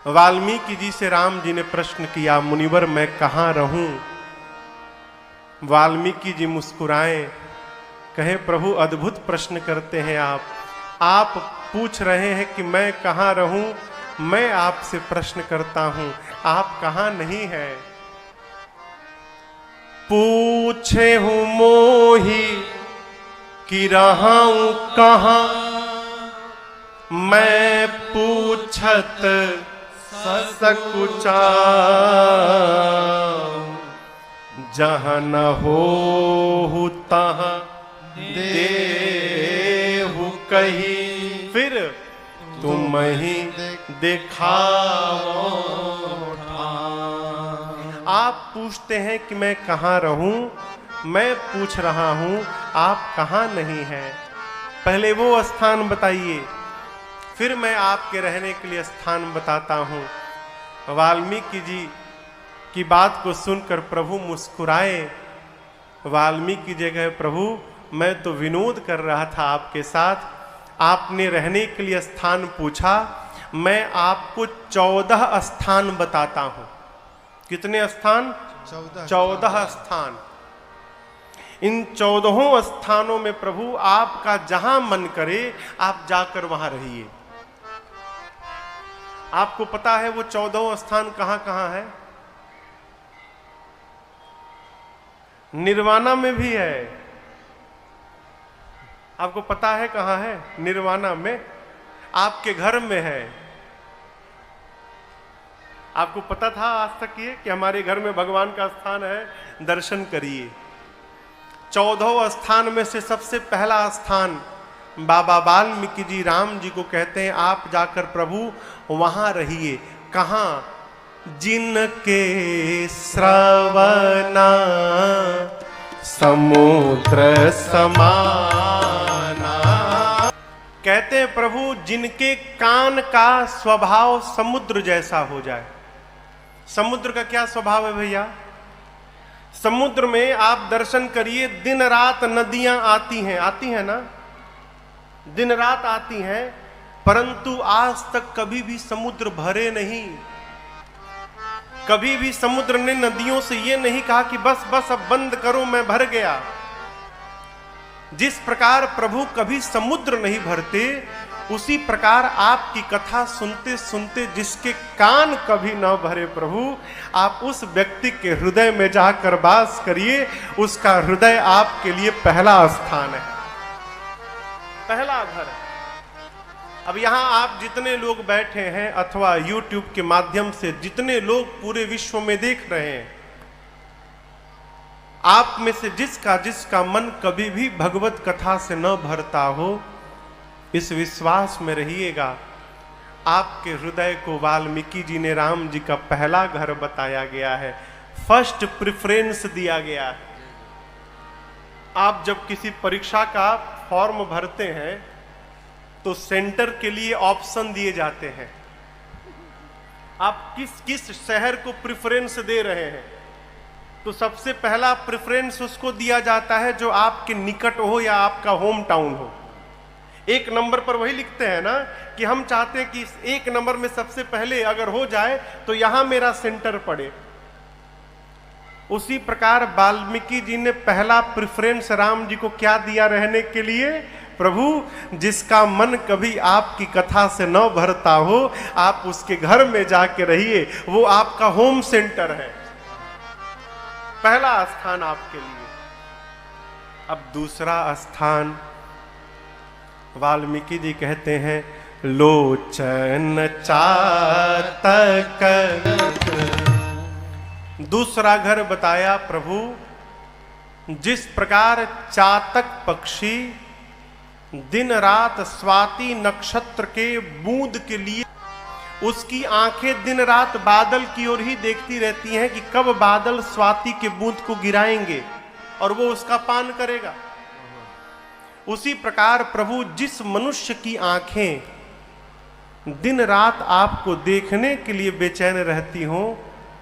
वाल्मीकि जी से राम जी ने प्रश्न किया, मुनिवर मैं कहाँ रहूं? वाल्मीकि जी मुस्कुराए, कहे प्रभु अद्भुत प्रश्न करते हैं आप पूछ रहे हैं कि मैं कहाँ रहूं, मैं आपसे प्रश्न करता हूं, आप कहाँ नहीं है? पूछे हूं मोही कि रहाऊं कहाँ, मैं पूछत सकुचा, जहाँ न हो तहाँ देहु कहीं, फिर तुम ही दिखाओ। आप पूछते हैं कि मैं कहाँ रहूं, मैं पूछ रहा हूं आप कहाँ नहीं हैं। पहले वो स्थान बताइए, फिर मैं आपके रहने के लिए स्थान बताता हूं। वाल्मीकि जी की बात को सुनकर प्रभु मुस्कुराए। वाल्मीकि जी कहे, प्रभु मैं तो विनोद कर रहा था आपके साथ, आपने रहने के लिए स्थान पूछा, मैं आपको 14 स्थान बताता हूं। कितने स्थान? 14 स्थान। इन 14 स्थानों में प्रभु आपका जहां मन करे आप जाकर वहां रहिए। आपको पता है वो 14 स्थान कहां कहां है? निर्वाणा में भी है। आपको पता है कहां है? निर्वाणा में। आपके घर में है। आपको पता था आज तक ये कि हमारे घर में भगवान का स्थान है? दर्शन करिए। 14 स्थान में से सबसे पहला स्थान बाबा वाल्मीकि जी राम जी को कहते हैं आप जाकर प्रभु वहां रहिए। कहां? जिनके श्रवणा समुद्र समाना, कहते हैं प्रभु जिनके कान का स्वभाव समुद्र जैसा हो जाए। समुद्र का क्या स्वभाव है भैया? समुद्र में आप दर्शन करिए, दिन रात नदियां आती हैं ना, दिन रात आती हैं, परंतु आज तक कभी भी समुद्र भरे नहीं। कभी भी समुद्र ने नदियों से यह नहीं कहा कि बस बस अब बंद करो मैं भर गया। जिस प्रकार प्रभु कभी समुद्र नहीं भरते, उसी प्रकार आपकी कथा सुनते सुनते जिसके कान कभी ना भरे प्रभु, आप उस व्यक्ति के हृदय में जाकर वास करिए। उसका हृदय आपके लिए पहला स्थान है, पहला घर है। अब यहां आप जितने लोग बैठे हैं अथवा YouTube के माध्यम से जितने लोग पूरे विश्व में देख रहे हैं, आप में से जिसका मन कभी भी भगवत कथा से न भरता हो, इस विश्वास में रहिएगा आपके हृदय को वाल्मीकि जी ने राम जी का पहला घर बताया गया है, फर्स्ट प्रेफरेंस दिया गया है। आप जब किसी परीक्षा का फॉर्म भरते हैं तो सेंटर के लिए ऑप्शन दिए जाते हैं। आप किस किस शहर को प्रेफरेंस दे रहे हैं, तो सबसे पहला प्रेफरेंस उसको दिया जाता है जो आपके निकट हो या आपका होम टाउन हो। 1 नंबर पर वही लिखते हैं ना कि हम चाहते हैं कि 1 नंबर में सबसे पहले अगर हो जाए तो यहां मेरा सेंटर पड़े। उसी प्रकार वाल्मीकि जी ने पहला प्रेफरेंस राम जी को क्या दिया रहने के लिए? प्रभु जिसका मन कभी आपकी कथा से न भरता हो, आप उसके घर में जाके रहिए, वो आपका होम सेंटर है, पहला स्थान आपके लिए। अब दूसरा स्थान वाल्मीकि जी कहते हैं, लोचन चातक। दूसरा घर बताया प्रभु, जिस प्रकार चातक पक्षी दिन रात स्वाति नक्षत्र के बूंद के लिए उसकी आंखें दिन रात बादल की ओर ही देखती रहती हैं कि कब बादल स्वाति के बूंद को गिराएंगे और वो उसका पान करेगा, उसी प्रकार प्रभु जिस मनुष्य की आंखें दिन रात आपको देखने के लिए बेचैन रहती हो,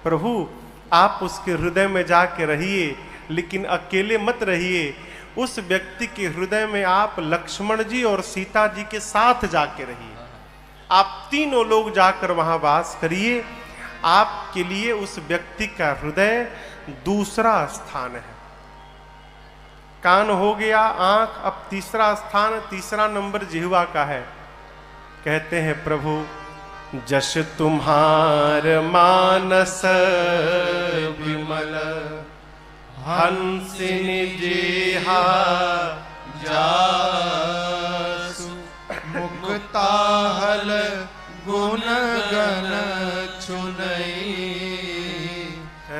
प्रभु आप उसके हृदय में जाके रहिए, लेकिन अकेले मत रहिए। उस व्यक्ति के हृदय में आप लक्ष्मण जी और सीता जी के साथ जाके रहिए। आप तीनों लोग जाकर वहां वास करिए। आपके लिए उस व्यक्ति का हृदय दूसरा स्थान है। कान हो गया, आंख, अब तीसरा स्थान, तीसरा नंबर जिह्वा का है। कहते हैं प्रभु, जस तुम्हार मानस विमल हंसिनी जेहा जासु मुक्ताहल गुण गण चुनई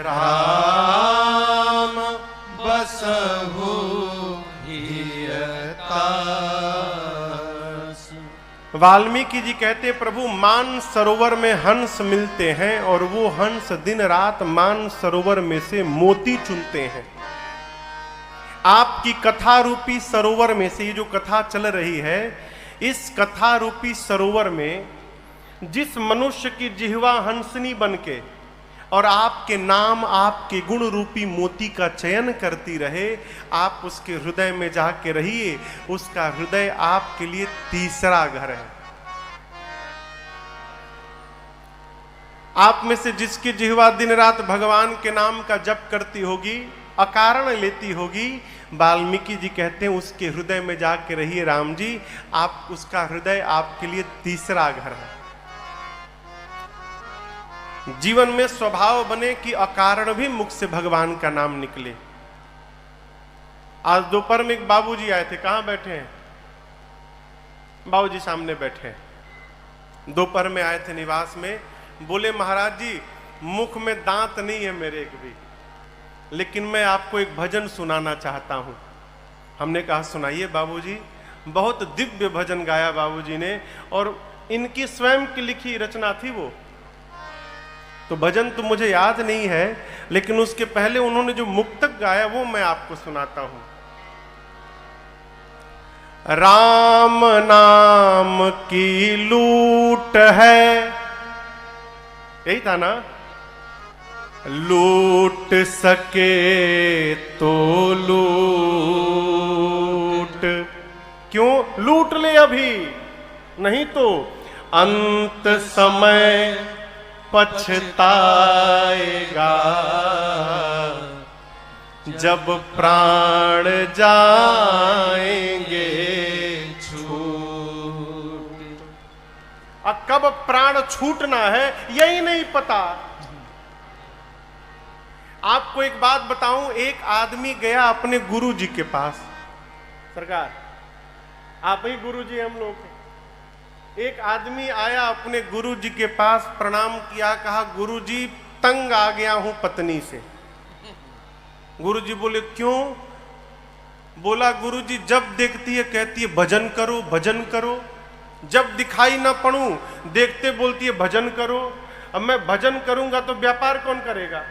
राम बसहु हियतासु। वाल्मीकि जी कहते प्रभु, मान सरोवर में हंस मिलते हैं और वो हंस दिन रात मान सरोवर में से मोती चुनते हैं। आपकी कथा रूपी सरोवर में से, ये जो कथा चल रही है, इस कथा रूपी सरोवर में जिस मनुष्य की जिह्वा हंसनी बनके और आपके नाम, आपके गुण रूपी मोती का चयन करती रहे, आप उसके हृदय में जाके रहिए। उसका हृदय आपके लिए तीसरा घर है। आप में से जिसकी जिह्वा दिन रात भगवान के नाम का जप करती होगी, अकारण लेती होगी, वाल्मीकि जी कहते हैं उसके हृदय में जाके रहिए राम जी। आप, उसका हृदय आपके लिए तीसरा घर है। जीवन में स्वभाव बने कि अकारण भी मुख से भगवान का नाम निकले। आज दोपहर में एक बाबूजी आए थे। कहां बैठे हैं बाबूजी? सामने बैठे हैं। दोपहर में आए थे निवास में। बोले, महाराज जी, मुख में दांत नहीं है मेरे एक भी, लेकिन मैं आपको एक भजन सुनाना चाहता हूं। हमने कहा, सुनाइए बाबूजी। बहुत दिव्य भजन गाया बाबूजी ने, और इनकी स्वयं की लिखी रचना थी वो। तो भजन तो मुझे याद नहीं है, लेकिन उसके पहले उन्होंने जो मुक्तक गाया वो मैं आपको सुनाता हूं। राम नाम की लूट है, यही था ना? लूट सके तो लूट, क्यों लूट ले अभी, नहीं तो अंत समय पछताएगा, जब प्राण जाएंगे छूट। अब कब प्राण छूटना है यही नहीं पता। आपको एक बात बताऊं, एक आदमी गया अपने गुरु जी के पास। सरकार, आप ही गुरु जी हम लोग। एक आदमी आया अपने गुरु जी के पास, प्रणाम किया, कहा, गुरु जी तंग आ गया हूं पत्नी से। गुरु जी बोले, क्यों? बोला, गुरु जी जब देखती है कहती है भजन करो भजन करो, जब दिखाई ना पड़ूं देखते बोलती है भजन करो। अब मैं भजन करूंगा तो व्यापार कौन करेगा?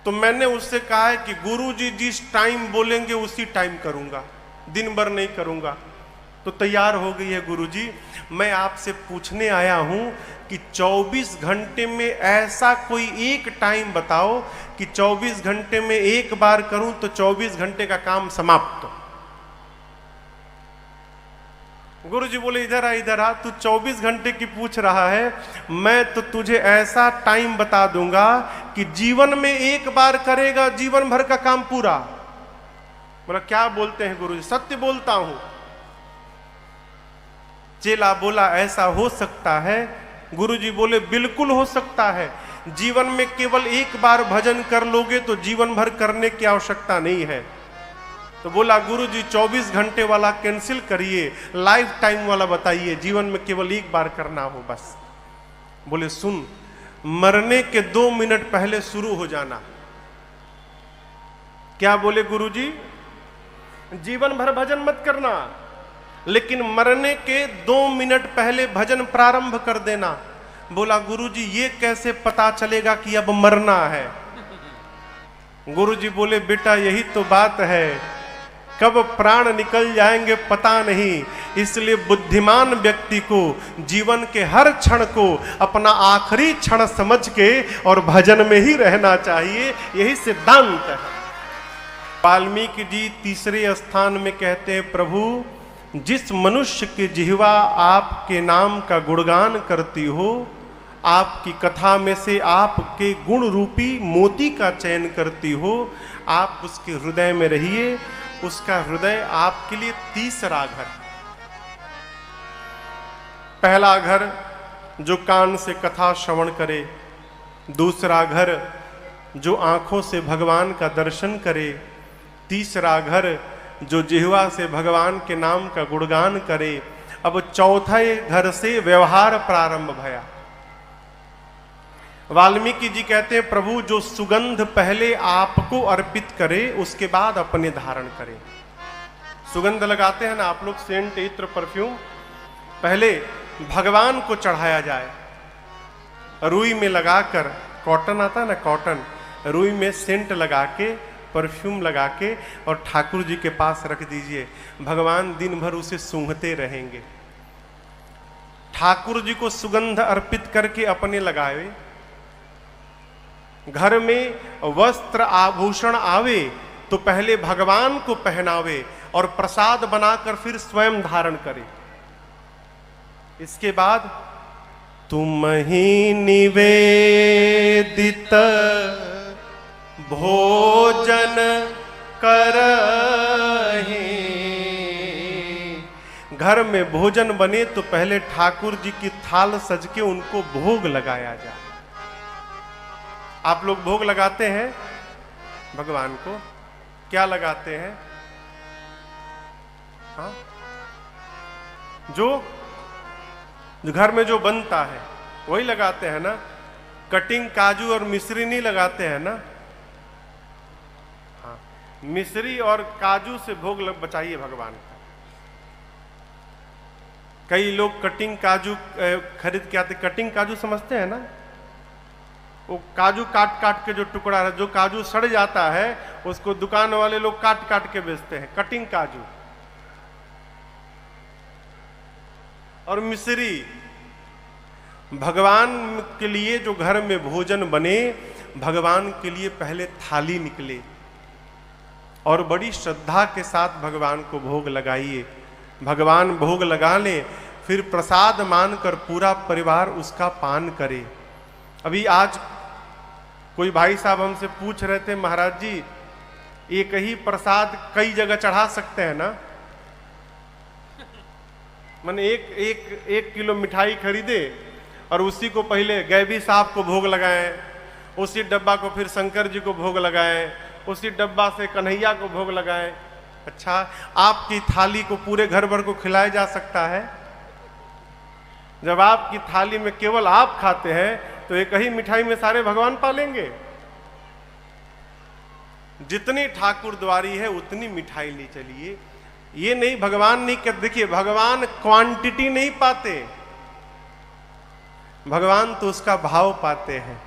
तो मैंने उससे कहा है कि गुरु जी जिस टाइम बोलेंगे उसी टाइम करूंगा, दिन भर नहीं करूंगा। तो तैयार हो गई है गुरुजी। मैं आपसे पूछने आया हूं कि 24 घंटे में ऐसा कोई एक टाइम बताओ कि 24 घंटे में एक बार करूं तो 24 घंटे का काम समाप्त। गुरुजी बोले, इधर आ, तू 24 घंटे की पूछ रहा है, मैं तो तुझे ऐसा टाइम बता दूंगा कि जीवन में एक बार करेगा जीवन भर का काम पूरा। बोला, क्या बोलते हैं गुरुजी? सत्य बोलता हूं। चेला बोला, ऐसा हो सकता है? गुरुजी बोले, बिल्कुल हो सकता है। जीवन में केवल एक बार भजन कर लोगे तो जीवन भर करने की आवश्यकता नहीं है। तो बोला, गुरुजी 24 घंटे वाला कैंसिल करिए, लाइफ टाइम वाला बताइए, जीवन में केवल एक बार करना हो बस। बोले, सुन, मरने के 2 मिनट पहले शुरू हो जाना। क्या बोले गुरुजी? जीवन भर भजन मत करना, लेकिन मरने के 2 मिनट पहले भजन प्रारंभ कर देना। बोला, गुरुजी ये कैसे पता चलेगा कि अब मरना है? गुरुजी बोले, बेटा यही तो बात है, कब प्राण निकल जाएंगे पता नहीं। इसलिए बुद्धिमान व्यक्ति को जीवन के हर क्षण को अपना आखिरी क्षण समझ के और भजन में ही रहना चाहिए। यही सिद्धांत है। वाल्मीकि जी तीसरे स्थान में कहते हैं, प्रभु जिस मनुष्य की जिह्वा आपके नाम का गुणगान करती हो, आपकी कथा में से आपके गुण रूपी मोती का चयन करती हो, आप उसके हृदय में रहिए। उसका हृदय आपके लिए तीसरा घर। पहला घर जो कान से कथा श्रवण करे, दूसरा घर जो आंखों से भगवान का दर्शन करे, तीसरा घर जो जिह्वा से भगवान के नाम का गुणगान करे। अब चौथे घर से व्यवहार प्रारंभ भया। वाल्मीकि जी कहते हैं, प्रभु जो सुगंध पहले आपको अर्पित करे उसके बाद अपने धारण करे। सुगंध लगाते हैं ना आप लोग, सेंट, इत्र, परफ्यूम, पहले भगवान को चढ़ाया जाए। रुई में लगाकर, कॉटन आता है ना, कॉटन, रुई में सेंट लगा के, परफ्यूम लगा के और ठाकुर जी के पास रख दीजिए। भगवान दिन भर उसे सूंघते रहेंगे। ठाकुर जी को सुगंध अर्पित करके अपने लगावे। घर में वस्त्र आभूषण आवे तो पहले भगवान को पहनावे और प्रसाद बनाकर फिर स्वयं धारण करे। इसके बाद तुम ही निवेदित भोजन करहि। घर में भोजन बने तो पहले ठाकुर जी की थाल सज के उनको भोग लगाया जाए। आप लोग भोग लगाते हैं भगवान को, क्या लगाते हैं? हाँ, जो घर में जो बनता है वही लगाते हैं ना। कटिंग काजू और मिश्री नहीं लगाते हैं ना। हाँ, मिश्री और काजू से भोग बचाइए भगवान का। कई लोग कटिंग काजू खरीद के आते। कटिंग काजू समझते हैं ना? वो काजू काट काट के जो टुकड़ा है, जो काजू सड़ जाता है उसको दुकान वाले लोग काट काट के बेचते हैं, कटिंग काजू। और मिश्री, भगवान के लिए जो घर में भोजन बने, भगवान के लिए पहले थाली निकले और बड़ी श्रद्धा के साथ भगवान को भोग लगाइए। भगवान भोग लगा ले, फिर प्रसाद मानकर पूरा परिवार उसका पान करे। अभी आज कोई भाई साहब हमसे पूछ रहे थे, महाराज जी एक ही प्रसाद कई जगह चढ़ा सकते हैं ना? मैंने एक किलो मिठाई खरीदे और उसी को पहले गैबी साहब को भोग लगाएं, उसी डब्बा को फिर शंकर जी को भोग लगाएं, उसी डब्बा से कन्हैया को भोग लगाएं। अच्छा, आपकी थाली को पूरे घर भर को खिलाया जा सकता है? जब आपकी थाली में केवल आप खाते हैं तो एक ही मिठाई में सारे भगवान पालेंगे। जितनी ठाकुर द्वारी है उतनी मिठाई ले चलिए। ये नहीं, भगवान नहीं कहते। देखिए, भगवान क्वांटिटी नहीं पाते, भगवान तो उसका भाव पाते हैं।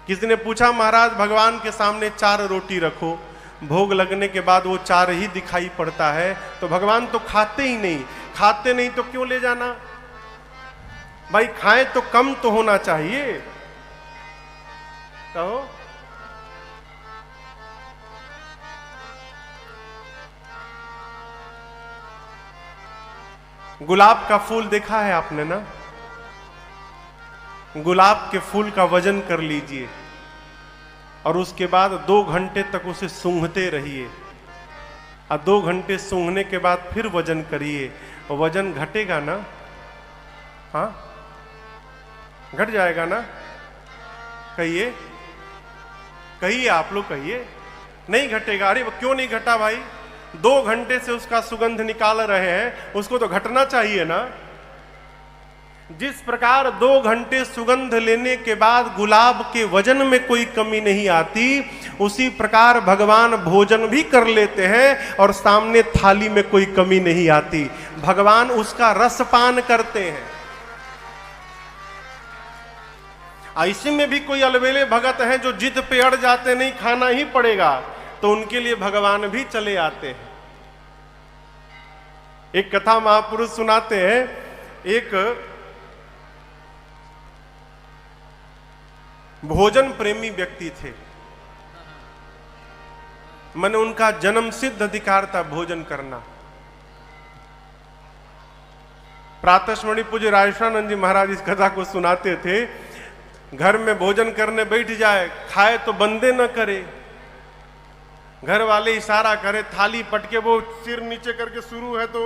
किसी ने पूछा, महाराज भगवान के सामने 4 रोटी रखो, भोग लगने के बाद वो 4 ही दिखाई पड़ता है, तो भगवान तो खाते ही नहीं। खाते नहीं तो क्यों ले जाना? भाई खाएं तो कम तो होना चाहिए। कहो, गुलाब का फूल देखा है आपने ना? गुलाब के फूल का वजन कर लीजिए और उसके बाद 2 घंटे तक उसे सूंघते रहिए और 2 घंटे सूंघने के बाद फिर वजन करिए। वजन घटेगा ना? हाँ, घट जाएगा ना? कहिए, कहिए, आप लोग कहिए। नहीं घटेगा। अरे क्यों नहीं घटा भाई? 2 घंटे से उसका सुगंध निकाल रहे हैं, उसको तो घटना चाहिए ना। जिस प्रकार 2 घंटे सुगंध लेने के बाद गुलाब के वजन में कोई कमी नहीं आती, उसी प्रकार भगवान भोजन भी कर लेते हैं और सामने थाली में कोई कमी नहीं आती। भगवान उसका रसपान करते हैं। ऐसे में भी कोई अलबेले भगत हैं जो जिद पे अड़ जाते, नहीं खाना ही पड़ेगा, तो उनके लिए भगवान भी चले आते हैं। एक कथा महापुरुष सुनाते हैं। एक भोजन प्रेमी व्यक्ति थे। मैंने उनका जन्म सिद्ध अधिकार था भोजन करना। प्रातस्मरणि पूज्य राजेशानंद जी महाराज इस कथा को सुनाते थे। घर में भोजन करने बैठ जाए, खाए तो बंदे न करे, घर वाले इशारा करे, थाली पटके वो सिर नीचे करके शुरू है तो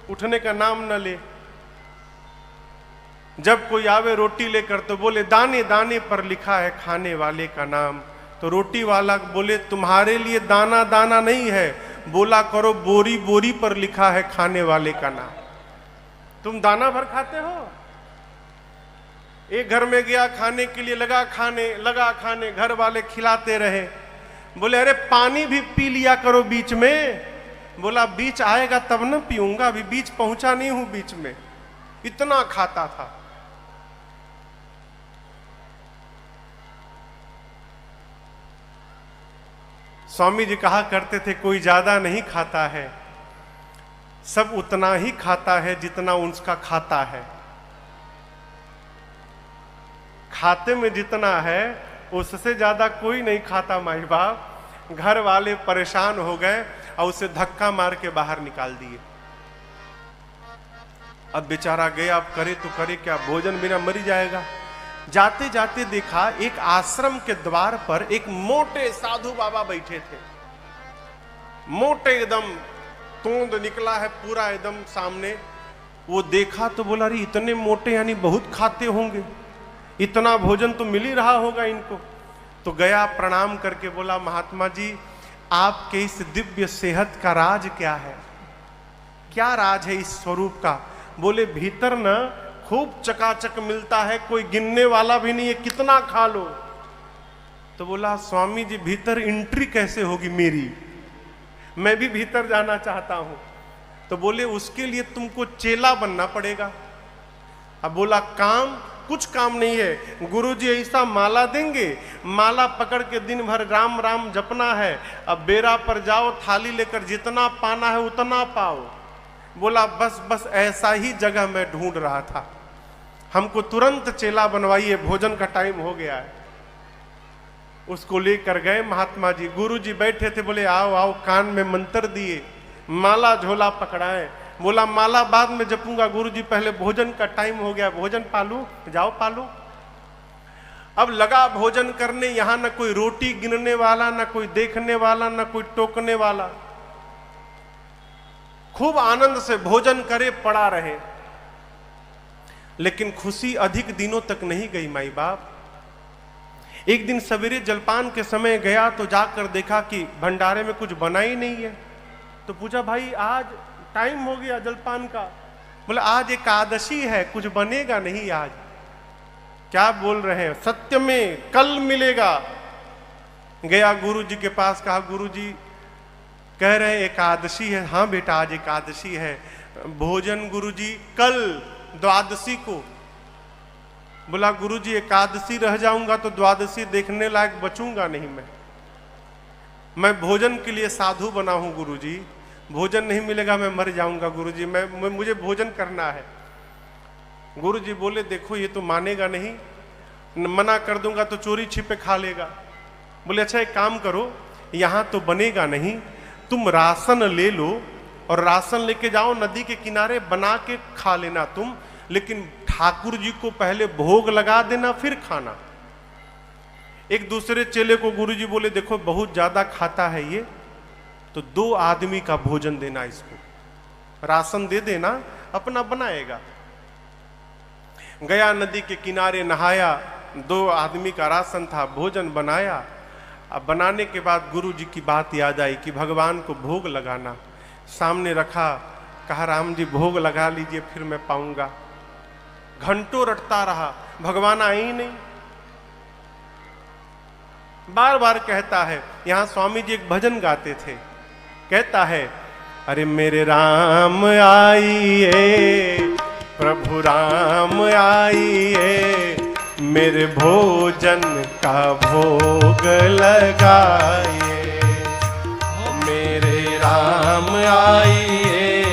उठने का नाम न ले। जब कोई आवे रोटी लेकर तो बोले दाने दाने पर लिखा है खाने वाले का नाम। तो रोटी वाला बोले तुम्हारे लिए दाना दाना नहीं है, बोला करो बोरी बोरी पर लिखा है खाने वाले का नाम। तुम दाना भर खाते हो। एक घर में गया खाने के लिए, लगा खाने, घर वाले खिलाते रहे। बोले अरे पानी भी पी लिया करो बीच में। बोला बीच आएगा तब न पीऊंगा, अभी बीच पहुंचा नहीं हूं बीच में। इतना खाता था। स्वामी जी कहा करते थे कोई ज्यादा नहीं खाता है, सब उतना ही खाता है जितना उसका खाता है। खाते में जितना है उससे ज्यादा कोई नहीं खाता माई बाप। घर वाले परेशान हो गए और उसे धक्का मार के बाहर निकाल दिए। अब बेचारा गया, अब करे तो करे क्या, भोजन बिना मर जाएगा। जाते जाते देखा एक आश्रम के द्वार पर एक मोटे साधु बाबा बैठे थे। मोटे एकदम, तोंद निकला है पूरा एकदम सामने। वो देखा तो बोला अरे इतने मोटे यानी बहुत खाते होंगे, इतना भोजन तो मिल ही रहा होगा इनको। तो गया, प्रणाम करके बोला महात्मा जी आपके इस दिव्य सेहत का राज क्या है, क्या राज है इस स्वरूप का। बोले भीतर ना खूब चकाचक मिलता है, कोई गिनने वाला भी नहीं है, कितना खा लो। तो बोला स्वामी जी भीतर एंट्री कैसे होगी मेरी, मैं भी भीतर जाना चाहता हूं। तो बोले उसके लिए तुमको चेला बनना पड़ेगा। अब बोला काम, कुछ काम नहीं है, गुरुजी ऐसा माला देंगे, माला पकड़ के दिन भर राम राम जपना है। अब बेरा पर जाओ, थाली लेकर जितना पाना है उतना पाओ। बोला बस बस ऐसा ही जगह मैं ढूंढ रहा था, हमको तुरंत चेला बनवाइए, भोजन का टाइम हो गया है। उसको लेकर गए महात्मा जी। गुरुजी बैठे थे, बोले आओ आओ, कान में मंत्र दिए, माला झोला पकड़ाए। बोला माला बाद में जपूंगा गुरुजी, पहले भोजन का टाइम हो गया, भोजन पालू, जाओ पालू। अब लगा भोजन करने, यहां ना कोई रोटी गिनने वाला, ना कोई देखने वाला, ना कोई टोकने वाला। खूब आनंद से भोजन करे, पड़ा रहे। लेकिन खुशी अधिक दिनों तक नहीं गई माई बाप। एक दिन सवेरे जलपान के समय गया तो जाकर देखा कि भंडारे में कुछ बना ही नहीं है। तो पूछा भाई आज टाइम हो गया जलपान का। बोला आज एकादशी है, कुछ बनेगा नहीं आज। क्या बोल रहे हैं, सत्य में कल मिलेगा। गया गुरुजी के पास, कहा गुरुजी कह रहे एकादशी है। हाँ बेटा आज एकादशी है, भोजन गुरुजी कल द्वादशी को। बोला गुरुजी एकादशी रह जाऊंगा तो द्वादशी देखने लायक बचूंगा नहीं। मैं भोजन के लिए साधु बना हूं गुरुजी, भोजन नहीं मिलेगा मैं मर जाऊंगा गुरुजी, मुझे भोजन करना है। गुरुजी बोले देखो ये तो मानेगा नहीं, मना कर दूंगा तो चोरी छिपे खा लेगा। बोले अच्छा एक काम करो, यहां तो बनेगा नहीं, तुम राशन ले लो और राशन लेके जाओ नदी के किनारे, बना के खा लेना तुम, लेकिन ठाकुर जी को पहले भोग लगा देना फिर खाना। एक दूसरे चेले को गुरुजी बोले देखो बहुत ज्यादा खाता है ये, तो 2 आदमी का भोजन देना, इसको राशन दे देना, अपना बनाएगा। गया नदी के किनारे नहाया, 2 आदमी का राशन था, भोजन बनाया। अब बनाने के बाद गुरुजी की बात याद आई कि भगवान को भोग लगाना। सामने रखा, कहा राम जी भोग लगा लीजिए फिर मैं पाऊंगा। घंटों रटता रहा, भगवान आए ही नहीं। बार बार कहता है। यहां स्वामी जी एक भजन गाते थे, कहता है अरे मेरे राम आइए, प्रभु राम आइए, मेरे भोजन का भोग लगाइए। मेरे राम आइए,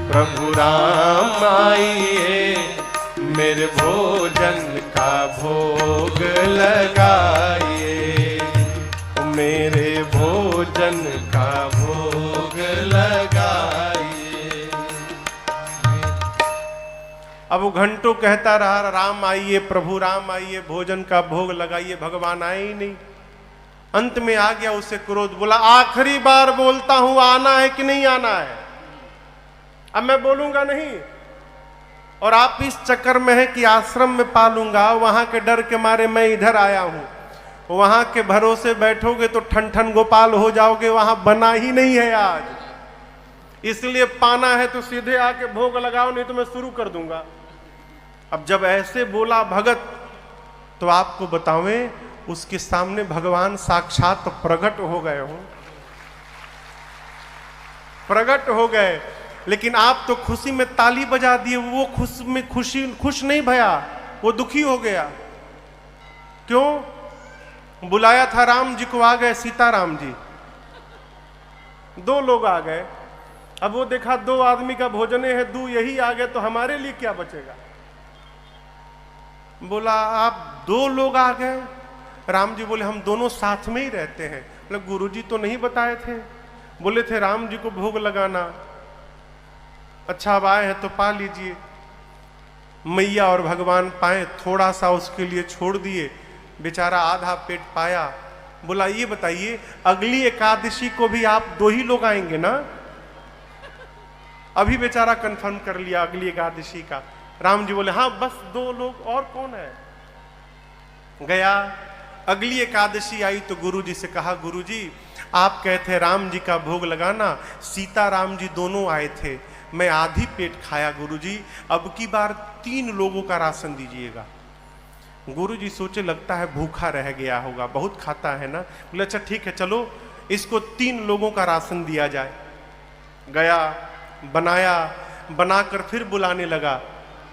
प्रभु राम आइए, मेरे भोजन का भोग लगाइए। मेरे भोजन का भोग लगाइए। अब वो घंटों कहता रहा, राम आइए, प्रभु राम आइए, भोजन का भोग लगाइए, भगवान आए ही नहीं। अंत में आ गया उसे क्रोध, बोला आखिरी बार बोलता हूं, आना है कि नहीं आना है? अब मैं बोलूंगा नहीं, और आप इस चक्कर में है कि आश्रम में पालूंगा, वहां के डर के मारे मैं इधर आया हूं। वहां के भरोसे बैठोगे तो ठन ठन गोपाल हो जाओगे, वहां बना ही नहीं है आज। इसलिए पाना है तो सीधे आके भोग लगाओ, नहीं तो मैं शुरू कर दूंगा। अब जब ऐसे बोला भगत, तो आपको बतावें, उसके सामने भगवान साक्षात तो प्रकट हो गए हो, प्रकट हो गए। लेकिन आप तो खुशी में ताली बजा दिए, वो खुश नहीं भया, वो दुखी हो गया। क्यों? बुलाया था राम जी को, आ गए सीताराम जी, दो लोग आ गए। अब वो देखा दो आदमी का भोजने है, दो यही आ गए, तो हमारे लिए क्या बचेगा? बोला आप दो लोग आ गए। राम जी बोले हम दोनों साथ में ही रहते हैं। बोले गुरुजी तो नहीं बताए थे, बोले थे राम जी को भोग लगाना। अच्छा अब आए हैं तो पा लीजिए। मैया और भगवान पाए, थोड़ा सा उसके लिए छोड़ दिए, बेचारा आधा पेट पाया। बोला ये बताइए अगली एकादशी को भी आप दो ही लोग आएंगे ना? अभी बेचारा कंफर्म कर लिया अगली एकादशी का। राम जी बोले हाँ बस दो लोग, और कौन है? गया, अगली एकादशी आई तो गुरुजी से कहा, गुरुजी आप कहते राम जी का भोग लगाना, सीता राम जी दोनों आए थे, मैं आधी पेट खाया गुरुजी, अब की बार 3 लोगों का राशन दीजिएगा। गुरुजी सोचे लगता है भूखा रह गया होगा, बहुत खाता है ना। बोले अच्छा ठीक है, चलो इसको 3 लोगों का राशन दिया जाए। गया, बनाया, बनाकर फिर बुलाने लगा,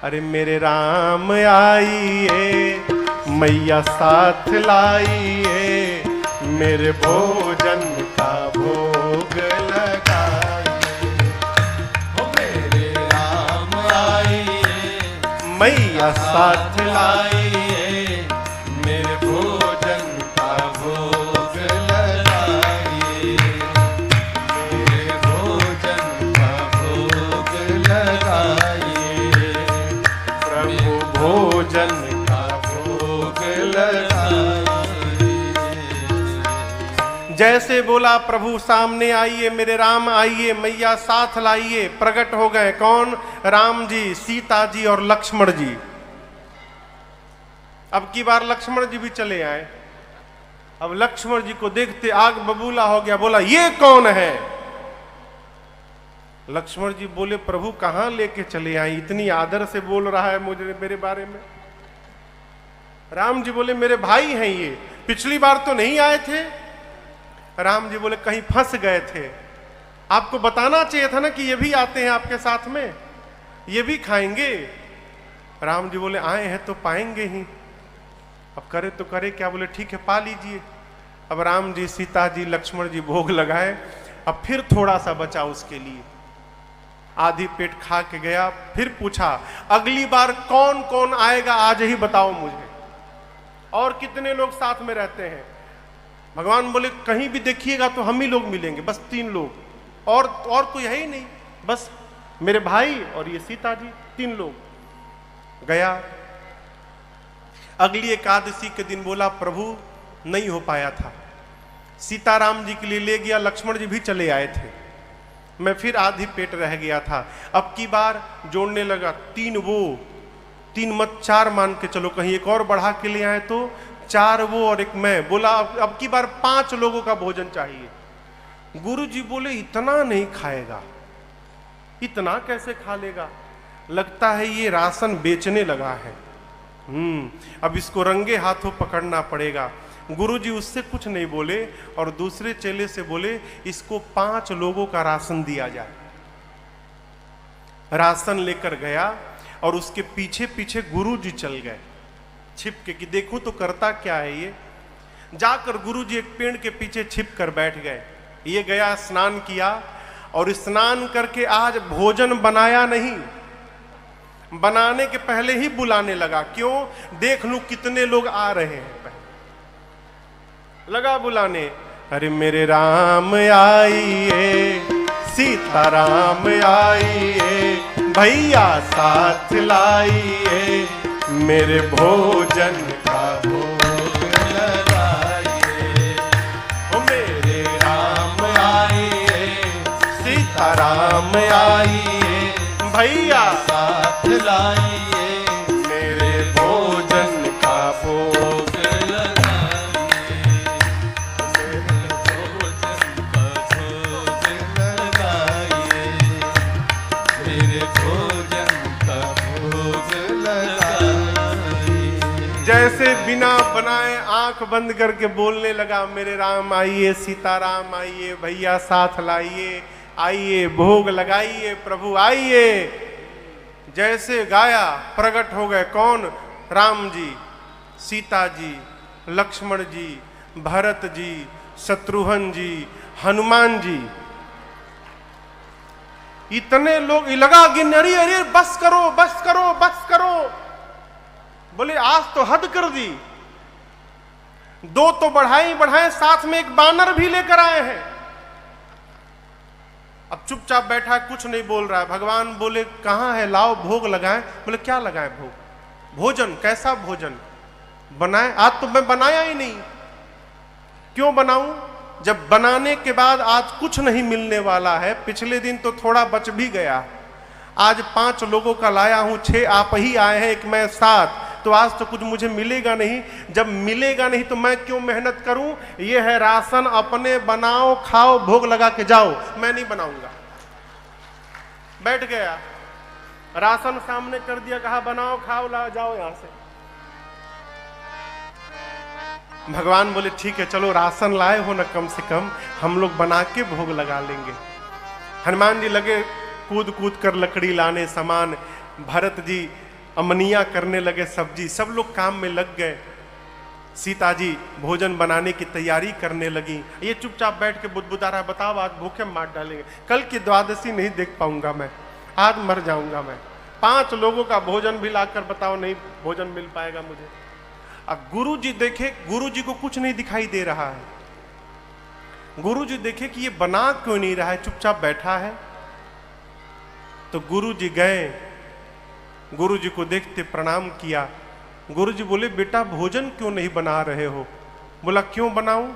अरे मेरे राम आइए, मैया साथ लाइए, मेरे भोजन का भोग लगाइए। ओ मेरे राम आइए, मैया साथ लाइए, मेरे भोजन का भोग लगाइए, मेरे भोजन का भोग लगाइए, प्रभु भोजन का भोग लगाइए। जैसे बोला प्रभु सामने आइए, मेरे राम आइए, मैया साथ लाइए। प्रकट हो गए कौन? राम जी, सीता जी और लक्ष्मण जी। अब की बार लक्ष्मण जी भी चले आए। अब लक्ष्मण जी को देखते आग बबूला हो गया, बोला ये कौन है? लक्ष्मण जी बोले प्रभु कहां लेके चले आए, इतनी आदर से बोल रहा है मुझे मेरे बारे में। राम जी बोले मेरे भाई हैं ये, पिछली बार तो नहीं आए थे। राम जी बोले कहीं फंस गए थे, आपको बताना चाहिए था ना कि ये भी आते हैं आपके साथ में, ये भी खाएंगे। राम जी बोले आए हैं तो पाएंगे ही, अब करे तो करे क्या। बोले ठीक है पा लीजिए। अब राम जी, सीता जी, लक्ष्मण जी भोग लगाए। अब फिर थोड़ा सा बचा उसके लिए, आधी पेट खा के गया। फिर पूछा अगली बार कौन कौन आएगा आज ही बताओ मुझे, और कितने लोग साथ में रहते हैं? भगवान बोले कहीं भी देखिएगा तो हम ही लोग मिलेंगे, बस 3 लोग, और कोई है ही नहीं, बस मेरे भाई और ये सीता जी, 3 लोग। गया, अगली एकादशी के दिन बोला प्रभु नहीं हो पाया था, सीताराम जी के लिए ले गया, लक्ष्मण जी भी चले आए थे, मैं फिर आधी पेट रह गया था। अब की बार जोड़ने लगा, 3 वो, 3 मत 4 मान के चलो, कहीं एक और बढ़ा के ले आए तो 4 वो और 1 मैं। बोला अब की बार 5 लोगों का भोजन चाहिए। गुरु जी बोले इतना नहीं खाएगा, इतना कैसे खा लेगा, लगता है ये राशन बेचने लगा है। अब इसको रंगे हाथों पकड़ना पड़ेगा। गुरुजी उससे कुछ नहीं बोले और दूसरे चेले से बोले इसको 5 लोगों का राशन दिया जाए। राशन लेकर गया और उसके पीछे पीछे गुरुजी चल गए छिपके कि देखूं तो करता क्या है ये। जाकर गुरुजी एक पेड़ के पीछे छिप कर बैठ गए। ये गया, स्नान किया और स्नान करके आज भोजन बनाया नहीं, बनाने के पहले ही बुलाने लगा। क्यों? देख लूं कितने लोग आ रहे हैं, लगा बुलाने। अरे मेरे राम आइए, सीता राम आइए, भैया साथ लाइए मेरे भोजन का भोग लगाइए। ओ मेरे राम आइए, सीताराम आइए, भैया साथ लाइए मेरे भोजन का भोग लगाइए। मेरे भोजन का भोग लगाइए, मेरे भोजन का भोग लगाइए। जैसे बिना बनाए आंख बंद करके बोलने लगा, मेरे राम आइए, सीताराम आइए, भैया साथ लाइए, आइए भोग लगाइए, प्रभु आइए। जैसे गाया प्रकट हो गए कौन? राम जी, सीता जी, लक्ष्मण जी, भरत जी, शत्रुघ्न जी, हनुमान जी। इतने लोग लगा गिन, अरे अरे बस करो बस करो बस करो। बोले आज तो हद कर दी, दो तो बढ़ाए बढ़ाए, साथ में एक बानर भी लेकर आए हैं। अब चुपचाप बैठा है, कुछ नहीं बोल रहा है। भगवान बोले कहां है, लाओ भोग लगाएं। बोले क्या लगाएं भोग? भोजन। कैसा भोजन बनाए? आज तो मैं बनाया ही नहीं। क्यों बनाऊं जब बनाने के बाद आज कुछ नहीं मिलने वाला है? पिछले दिन तो थोड़ा बच भी गया, आज 5 लोगों का लाया हूं, 6 आप ही आए हैं, एक मैं 7, तो आज तो कुछ मुझे मिलेगा नहीं। जब मिलेगा नहीं तो मैं क्यों मेहनत करूं? ये है राशन, अपने बनाओ खाओ भोग लगा के जाओ, मैं नहीं बनाऊंगा। बैठ गया, राशन सामने कर दिया, कहा बनाओ खाओ ला जाओ यहां से। भगवान बोले ठीक है चलो, राशन लाए हो ना, कम से कम हम लोग बना के भोग लगा लेंगे। हनुमान जी लगे कूद कूद कर लकड़ी लाने, सामान। भरत जी अमनिया करने लगे सब्जी, सब लोग काम में लग गए। सीता जी भोजन बनाने की तैयारी करने लगी। ये चुपचाप बैठ के बुदबुदा रहा, बताओ आज भूखे मार डालेंगे, कल की द्वादशी नहीं देख पाऊंगा मैं, आज मर जाऊंगा मैं। 5 लोगों का भोजन भी लाकर बताओ नहीं भोजन मिल पाएगा मुझे। अब गुरु जी देखे, गुरु जी को कुछ नहीं दिखाई दे रहा है। गुरु जी देखे कि ये बना क्यों नहीं रहा है, चुपचाप बैठा है। तो गुरु जी गए, गुरु जी को देखते प्रणाम किया। गुरु जी बोले बेटा भोजन क्यों नहीं बना रहे हो? बोला क्यों बनाऊं,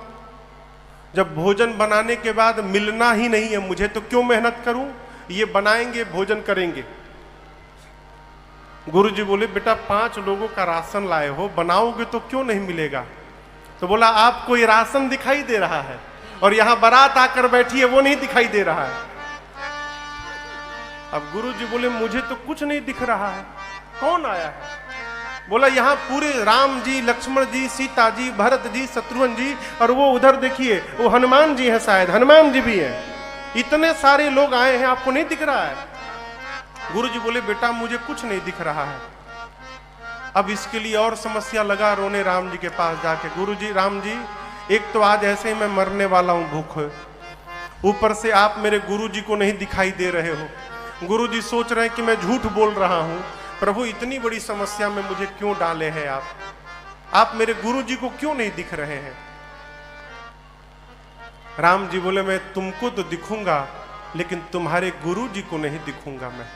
जब भोजन बनाने के बाद मिलना ही नहीं है मुझे तो क्यों मेहनत करूं? ये बनाएंगे भोजन करेंगे। गुरु जी बोले बेटा 5 लोगों का राशन लाए हो, बनाओगे तो क्यों नहीं मिलेगा? तो बोला आपको ये राशन दिखाई दे रहा है और यहां बारात आकर बैठी है वो नहीं दिखाई दे रहा है। अब गुरु जी बोले मुझे तो कुछ नहीं दिख रहा है, कौन आया है? बोला यहाँ पूरे राम जी, लक्ष्मण जी, सीता जी, भरत जी, शत्रुघ्न जी, और वो उधर देखिए वो हनुमान जी हैं, शायद हनुमान जी भी हैं। इतने सारे लोग आए हैं, आपको नहीं दिख रहा है? गुरु जी बोले बेटा मुझे कुछ नहीं दिख रहा है। अब इसके लिए और समस्या लगा रोने राम जी के पास जाके, गुरु जी राम जी एक तो आज ऐसे ही मैं मरने वाला हूं भूख, ऊपर से आप मेरे गुरु जी को नहीं दिखाई दे रहे हो। गुरु जी सोच रहे हैं कि मैं झूठ बोल रहा हूं, प्रभु इतनी बड़ी समस्या में मुझे क्यों डाले हैं आप मेरे गुरु जी को क्यों नहीं दिख रहे हैं? राम जी बोले मैं तुमको तो दिखूंगा लेकिन तुम्हारे गुरु जी को नहीं दिखूंगा मैं।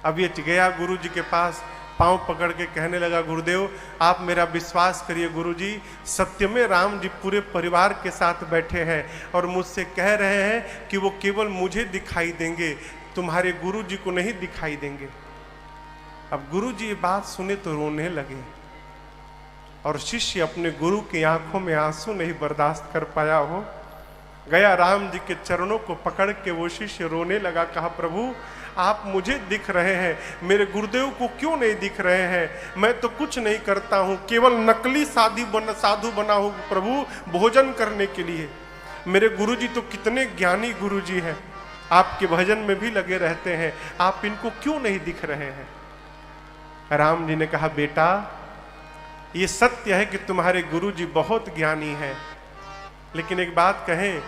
अब ये गया गुरु जी के पास, पांव पकड़ के कहने लगा गुरुदेव आप मेरा विश्वास करिए गुरुजी, सत्य में राम जी पूरे परिवार के साथ बैठे हैं और मुझसे कह रहे हैं कि वो केवल मुझे दिखाई देंगे, तुम्हारे गुरु जी को नहीं दिखाई देंगे। अब गुरु जी ये बात सुने तो रोने लगे और शिष्य अपने गुरु की आंखों में आंसू नहीं बर्दाश्त कर पाया हो, गया राम जी के चरणों को पकड़ के वो शिष्य रोने लगा, कहा प्रभु आप मुझे दिख रहे हैं, मेरे गुरुदेव को क्यों नहीं दिख रहे हैं? मैं तो कुछ नहीं करता हूँ, केवल नकली साधु बना हूँ प्रभु भोजन करने के लिए। मेरे गुरुजी तो कितने ज्ञानी गुरुजी हैं, आपके भजन में भी लगे रहते हैं, आप इनको क्यों नहीं दिख रहे हैं? राम जी ने कहा बेटा ये सत्य है कि तुम्हारे गुरुजी बहुत ज्ञानी हैं, लेकिन एक बात कहें,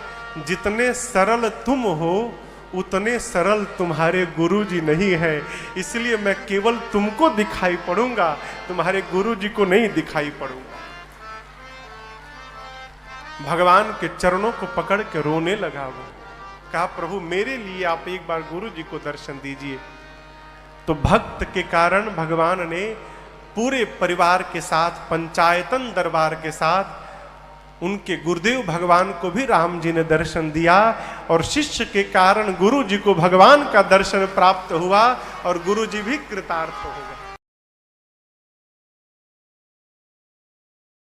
जितने सरल तुम हो उतने सरल तुम्हारे गुरुजी नहीं है, इसलिए मैं केवल तुमको दिखाई पड़ूंगा, तुम्हारे गुरुजी को नहीं दिखाई पड़ूंगा। भगवान के चरणों को पकड़ के रोने लगा वो। कहा प्रभु मेरे लिए आप एक बार गुरु जी को दर्शन दीजिए। तो भक्त के कारण भगवान ने पूरे परिवार के साथ, पंचायतन दरबार के साथ, उनके गुरुदेव भगवान को भी राम जी ने दर्शन दिया, और शिष्य के कारण गुरु जी को भगवान का दर्शन प्राप्त हुआ और गुरु जी भी कृतार्थ हो गए।